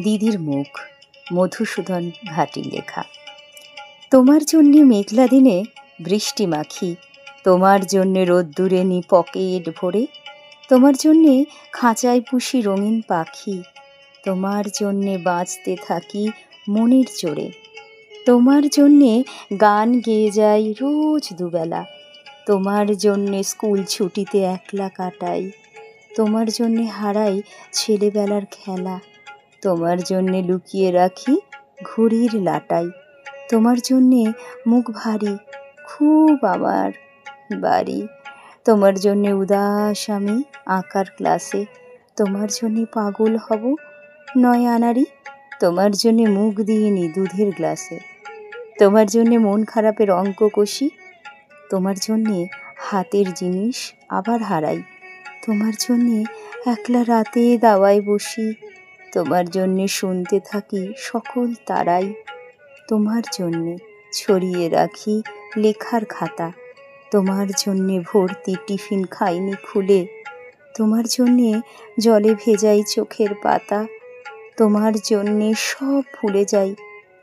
দিদির মুখ, মধুসূদন ভাটির লেখা। তোমার জন্যে মেঘলা দিনে বৃষ্টি মাখি, তোমার জন্যে রোদ্দুরে নি পকেট ভরে, তোমার জন্যে খাঁচায় পুষি রঙিন পাখি, তোমার জন্যে বাঁচতে থাকি মনের জোরে, তোমার জন্যে গান গেয়ে যাই রোজ দুবেলা, তোমার জন্যে স্কুল ছুটিতে একলা কাটাই, তোমার জন্যে হারাই ছেলেবেলার খেলা, তোমার জন্যে লুকিয়ে রাখি ঘুড়ির লাটাই, তোমার জন্যে মুখ ভারী খুব আমার বাড়ি, তোমার জন্যে উদাস আমি আঁকার ক্লাসে, তোমার জন্যে পাগল হব 9 আনাড়ি, তোমার জন্যে মুখ দিইনি দুধের গ্লাসে, তোমার জন্যে মন খারাপের অঙ্ক কষি, তোমার জন্যে হাতের জিনিস আবার হারাই, তোমার জন্যে একলা রাতে দাওয়ায় বসি, তোমার জন্যে শুনতে থাকি সকল তারাই, তোমার জন্যে ছড়িয়ে রাখি লেখার খাতা, তোমার জন্যে ভর্তি টিফিন খাইনি খুলে, তোমার জন্যে জলে ভেজাই চোখের পাতা, তোমার জন্যে সব ভুলে যাই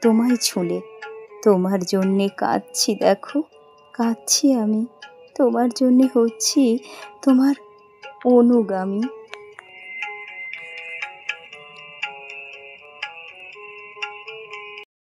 তোমায় ছুঁলে, তোমার জন্যে কাঁদছি দেখো কাঁদছি আমি, তোমার জন্যে হচ্ছি তোমার অনুগামী।